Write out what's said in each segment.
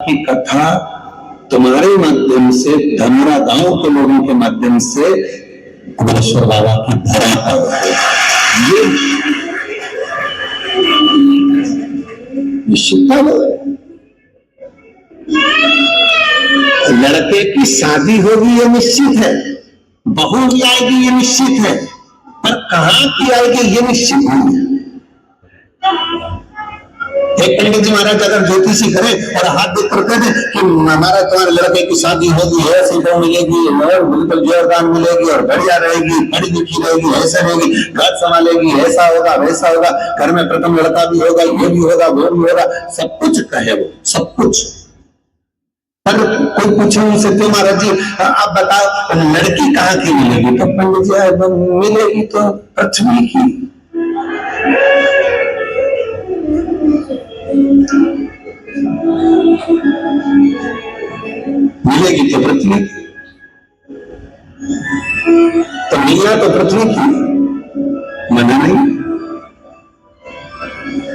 की कथा तुम्हारे माध्यम से, धनोरा गांव के लोगों के माध्यम से गोपेश्वर बाबा की धरा पर ये निश्चितता है। लड़के की शादी होगी ये निश्चित है, बहू भी आएगी ये निश्चित है, पर कहां की आएगी ये निश्चित नहीं है। एक पंडित जी महाराज अगर ज्योतिषी करे और हाथ देख कर कह दे कि हमारा तुम्हारे लड़के की शादी होगी, ऐसी तो मिलेगी और बिल्कुल जोरदार मिलेगी और बढ़िया रहेगी, पढ़ी लिखी रहेगी, ऐसे रहेगी, घर संभालेगी, ऐसा होगा वैसा होगा, घर में प्रथम लड़का भी होगा, ये भी होगा वो भी होगा, सब कुछ कहे वो, सब कुछ। पर कोई पूछे उनसे क्यों महाराज जी आप बताओ लड़की कहाँ की मिलेगी, तो पंडित जी मिलेगी तो पृथ्वी की। मिलेगी तो पृथ्वी, तो मिलना तो पृथ्वी की, मना नहीं।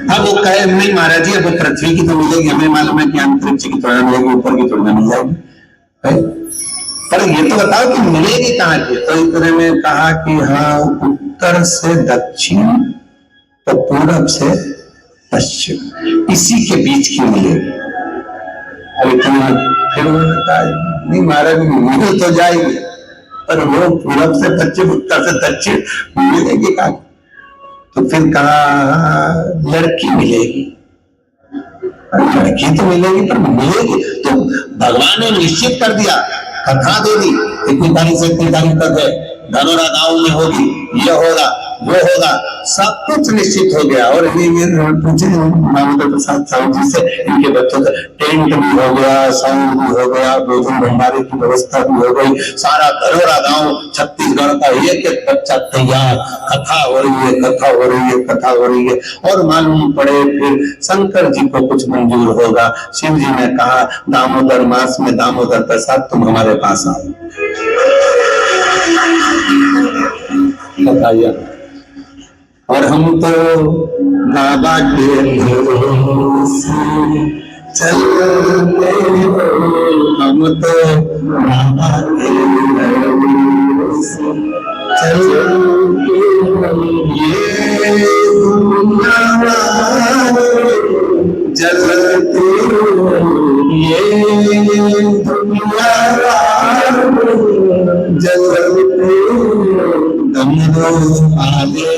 अब वो कहे नहीं महाराज जी अब पृथ्वी की तो मिलेगी, हमें मालूम है कि अंतरिक्ष की थोड़ा मिलेगी, ऊपर की थोड़ा मिल जाएगी, पर ये तो बताओ कि मिलेगी कहाँ की। तो इतने में कहा कि हाँ उत्तर से दक्षिण तो पूरब से पश्चिम, इसी के बीच की मिलेगी। अब इतना फिर नहीं महाराज मिल तो जाएगी, पर वो पूरब से पश्चिम उत्तर से दक्षिण मिलेगी कहाँ। तो फिर कहा लड़की मिलेगी, लड़की तो मिलेगी पर मिलेगी तो भगवान ने निश्चित कर दिया, कथा दे दी, इतनी तारीख से इतनी तारीख तक है, धनोरा गांव में होगी, ये होगा वो होगा, सब कुछ निश्चित हो गया। और ये पूछे दामोदर प्रसाद साहू जी से, इनके बच्चों का टेंट भी हो गया, साउंड भी हो गया, भोजन भंडारे की व्यवस्था भी हो गई, सारा धनोरा गांव छत्तीसगढ़ का एक एक बच्चा तैयार, कथा हो रही है, कथा हो रही है, कथा हो रही है। और मालूम पड़े फिर शंकर जी को कुछ मंजूर होगा, शिव जी ने कहा दामोदर मास में दामोदर प्रसाद तुम हमारे पास आओ, बताइए। और हम तो बाबा के चलते हो, हम तो बाबा के चलते हो, ये दुनिया जलते हो, ये दुनिया जलते हो, दम आगे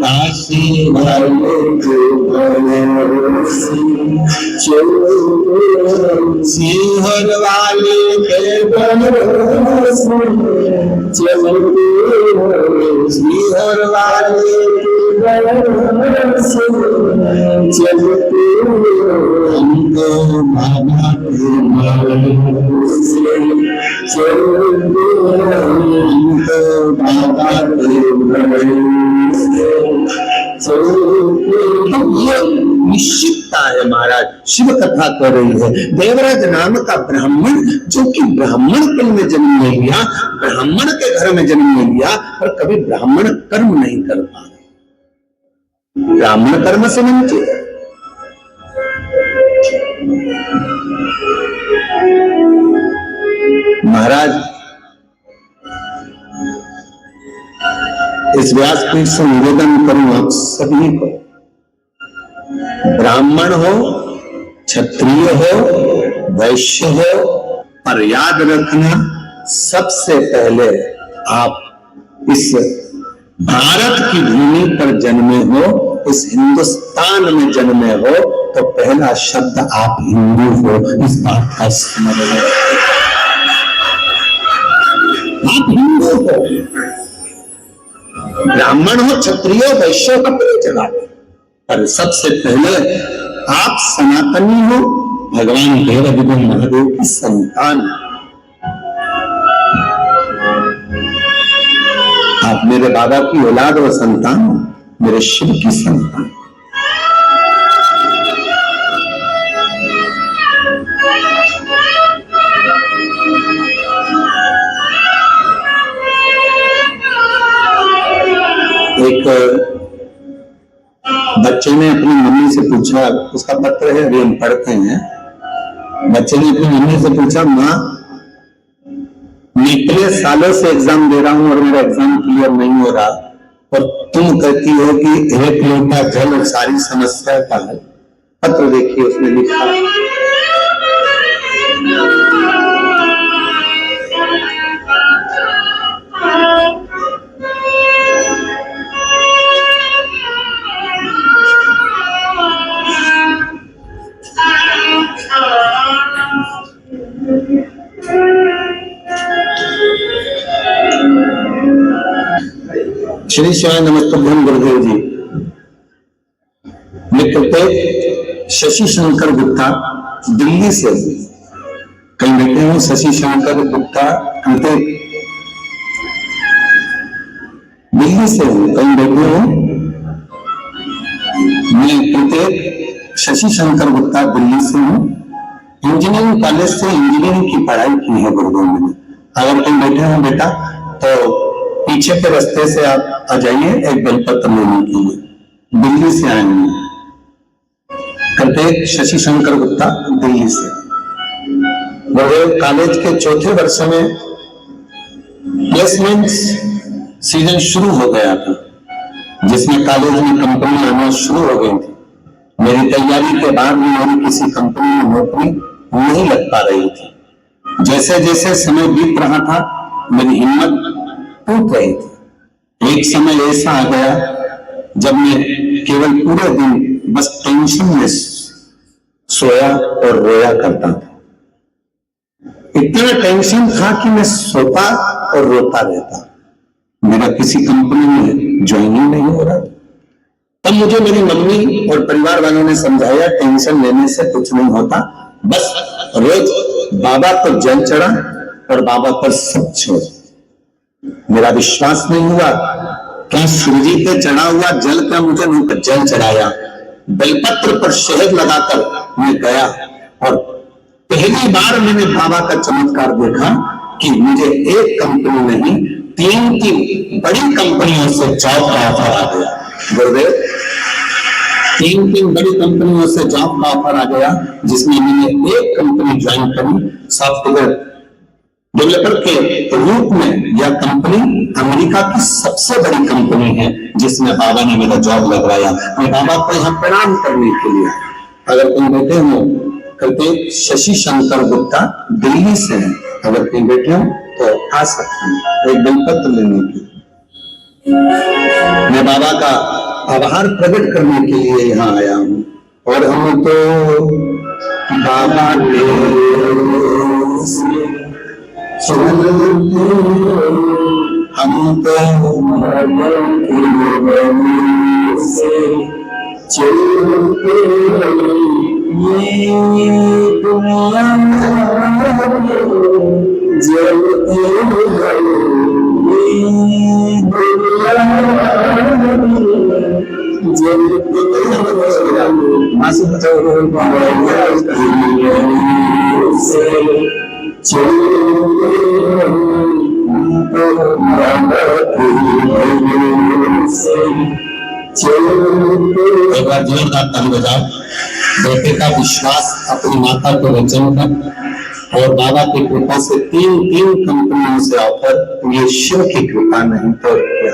काशी वाले सिंहर वाले के सिंहर वाले चलते हमको बाबा निश्चितता है। महाराज शिव कथा कर रही है, देवराज नाम का ब्राह्मण जो कि ब्राह्मण कुल में जन्म ले लिया, ब्राह्मण के घर में जन्म ले लिया, पर कभी ब्राह्मण कर्म नहीं कर पा रहे, ब्राह्मण कर्म से वंचित। महाराज इस व्यासपीठ से निवेदन करूं आप सभी को, ब्राह्मण हो, क्षत्रिय हो, वैश्य हो, पर याद रखना सबसे पहले आप इस भारत की भूमि पर जन्मे हो, इस हिंदुस्तान में जन्मे हो, तो पहला शब्द आप हिंदू हो, इस बात का समझ लो, आप हिंदू हो। ब्राह्मण हो, क्षत्रिय हो, वैश्य हो, कपड़े चला, पर सबसे पहले आप सनातनी हो, भगवान देव विभु महादेव की संतान। आप मेरे बाबा की औलाद व संतान, मेरे शिव की संतान। एक बच्चे ने अपनी मम्मी से पूछा, उसका पत्र है, अभी हम पढ़ते हैं। बच्चे ने अपनी मम्मी से पूछा, माँ मैं इतने सालों से एग्जाम दे रहा हूं और मेरा एग्जाम क्लियर नहीं हो रहा, और तुम कहती हो कि एक लोटा जल और सारी समस्या का हल। पत्र देखिए उसने लिखा, श्री शिवाय नमस्तुभ्यम गुरुदेव जी। मित्र शशि शंकर गुप्ता दिल्ली से, कहीं बैठे हूं शशि शंकर गुप्ता दिल्ली से हूं, कहीं बैठे हूं मैं शशि शंकर गुप्ता दिल्ली से हूं। इंजीनियरिंग कॉलेज से इंजीनियरिंग की पढ़ाई की है गुरुदेव मैंने। अगर कहीं बैठे हो बेटा तो पीछे के रास्ते से आप आ जाइए एक बेलपत्र लेने के लिए, दिल्ली से आएंगे। कहते शशि शंकर गुप्ता दिल्ली से। गुरुदेव कॉलेज के चौथे वर्ष में प्लेसमेंट सीजन शुरू हो गया था, जिसमें कॉलेज में कंपनी आना शुरू हो गई थी। मेरी तैयारी के बाद भी मेरी किसी कंपनी में नौकरी नहीं लग पा रही थी। जैसे जैसे समय बीत रहा था मेरी हिम्मत टूट रही थी। एक समय ऐसा आ गया जब मैं केवल पूरे दिन बस टेंशन में सोया और रोया करता था। इतना टेंशन था कि मैं सोता और रोता रहता। मेरा किसी कंपनी में ज्वाइनिंग नहीं हो रहा। तब मुझे मेरी मम्मी और परिवार वालों ने समझाया टेंशन लेने से कुछ नहीं होता, बस रोज बाबा पर जल चढ़ा और बाबा पर सब छोड़। मेरा विश्वास नहीं हुआ, क्या सूर्य पे चढ़ा हुआ जल क्या मुझे मुंह पर जल चढ़ाया। बेलपत्र पर शहद लगाकर मैं गया और पहली बार मैंने बाबा का चमत्कार देखा कि मुझे एक कंपनी नहीं तीन बड़ी कंपनियों से जॉब का ऑफर आ गया। गुरुदेव तीन बड़ी कंपनियों से जॉब का ऑफर आ गया, जिसमें मैंने एक कंपनी ज्वाइन करी सॉफ्टवेयर डेवलपर के रूप में। यह कंपनी अमेरिका की सबसे बड़ी कंपनी है जिसमें बाबा ने मेरा जॉब लगवाया। मैं बाबा को यहाँ प्रणाम करने के लिए। अगर तुम बैठे हो, कहते शशि शंकर गुप्ता दिल्ली से हैं, अगर कहीं बैठे हो तो आ सकते हैं एक बेलपत्र लेने के लिए। मैं बाबा का आभार प्रकट करने के लिए यहाँ आया हूँ। और हम तो बाबा के हम तो चलते ये दुनिया जलते एक बार जोरदार ताली बजाओ। बेटे का विश्वास अपनी माता को वचन कर और बाबा की कृपा से तीन कंपनियों से ऑफर। ये शिव की कृपा नहीं तो क्या।